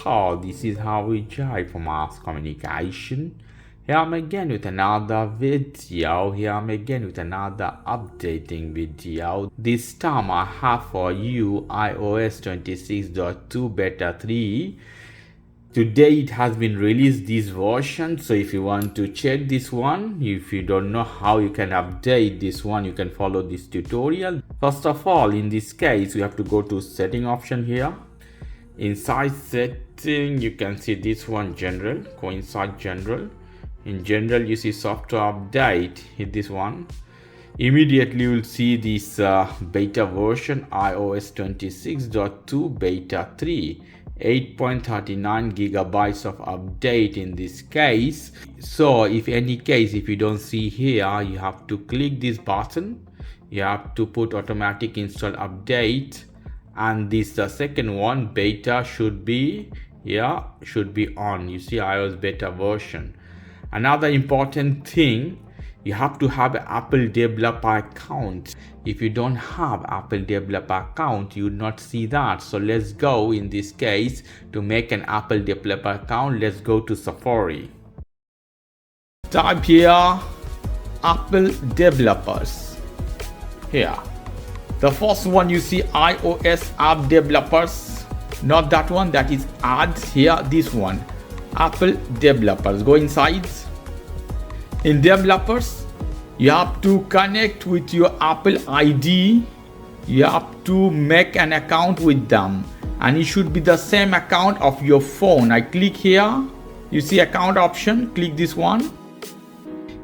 how this is how we jive for mass communication. Here I'm again with another video. Here I'm again with another updating video. This time I have for you iOS 26.2 beta 3. Today it has been released, this version. So if you want to check this one, if you don't know how you can update this one, you can follow this tutorial. First of all, in this case, you have to go to setting option here. Inside setting, you can see this one, general. Go inside general. In general, you see software update. Hit this one. Immediately you will see this beta version iOS 26.2 beta 3. 8.39 gigabytes of update in this case. So if you don't see here, you have to click this button. You have to put automatic install update, and this the second one, beta should be on. You see iOS beta version. Another important thing, you have to have an Apple developer account. If you don't have Apple developer account, you would not see that. So let's go, in this case, to make an Apple developer account, let's go to Safari. Type here Apple developers. Here, the first one you see iOS app developers, not that one, that is ads. Here, this one, Apple developers. Go inside. In developers, you have to connect with your Apple ID. You have to make an account with them, and it should be the same account of your phone. I click here, you see account option, click this one.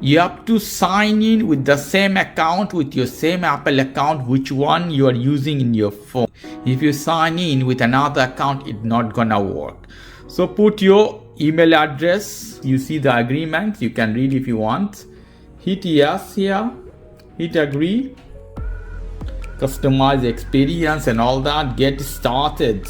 You have to sign in with the same account, with your same Apple account, which one you are using in your phone. If you sign in with another account, it's not gonna work. So put your email address. You see the agreement, you can read if you want. Hit yes here, hit agree, customize experience and all that. Get started,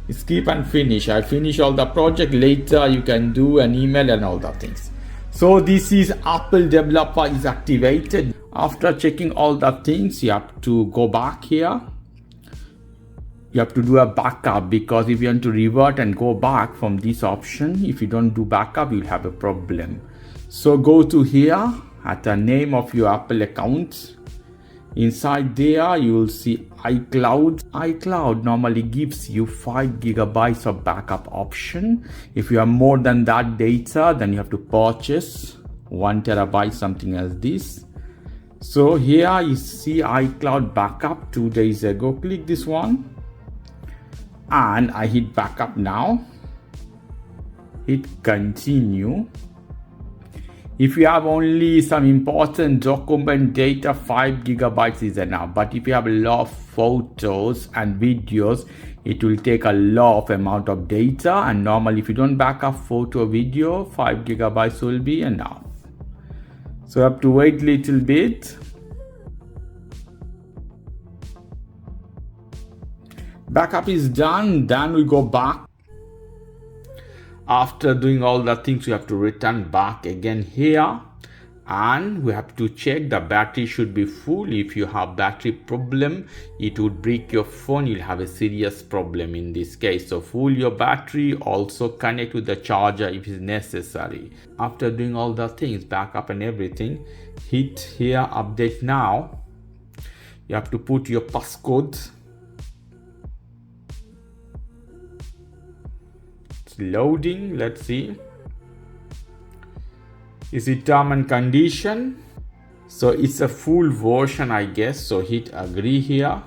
skip and finish. I finish all the project. Later you can do an email and all the things. So this is Apple developer is activated. After checking all the things, you have to go back here. You have to do a backup, because if you want to revert and go back from this option, if you don't do backup, you'll have a problem. So go to here at the name of your Apple account. Inside there, you will see iCloud. iCloud normally gives you 5 gigabytes of backup option. If you have more than that data, then you have to purchase 1 terabyte, something as this. So here you see iCloud backup 2 days ago. Click this one. And I hit backup now. Hit continue. If you have only some important document data, 5 gigabytes is enough. But if you have a lot of photos and videos, it will take a lot of amount of data. And normally if you don't back up photo or video, 5 gigabytes will be enough. So you have to wait a little bit. Backup is done. Then we go back. After doing all the things, we have to return back again here, and we have to check the battery should be full. If you have battery problem, it would break your phone. You'll have a serious problem in this case. So full your battery, also connect with the charger if it's necessary. After doing all the things, backup and everything, hit here update now. You have to put your passcode. Loading, let's see. Is it term and condition? So it's a full version, I guess. So hit agree here.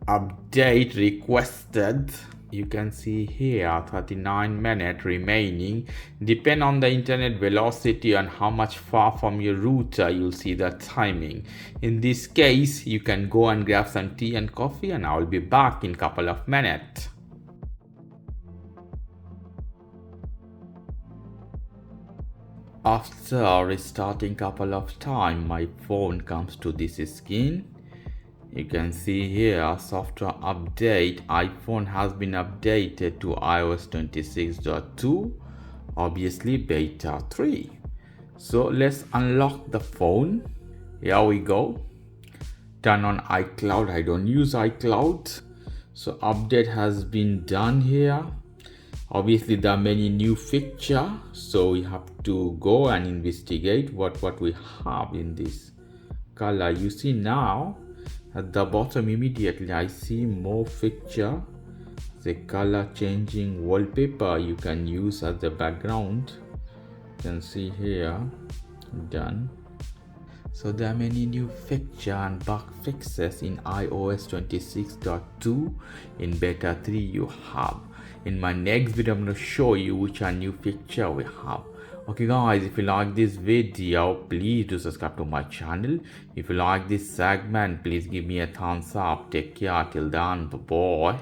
Update requested. You can see here 39 minutes remaining. Depend on the internet velocity and how much far from your router, you'll see the timing. In this case, you can go and grab some tea and coffee, and I'll be back in a couple of minutes. After restarting couple of times, my phone comes to this screen. You can see here software update. iPhone has been updated to iOS 26.2, obviously beta 3. So let's unlock the phone. Here we go. Turn on iCloud. I don't use iCloud. So update has been done here. Obviously there are many new features, so we have to go and investigate what we have in this color. You see now at the bottom immediately I see more feature. The color changing wallpaper you can use as the background. You can see here, done. So there are many new features and bug fixes in iOS 26.2. In beta 3 you have. In my next video I'm going to show you which are new feature we have. Okay guys, if you like this video, please do subscribe to my channel. If you like this segment, please give me a thumbs up. Take care till then, bye bye.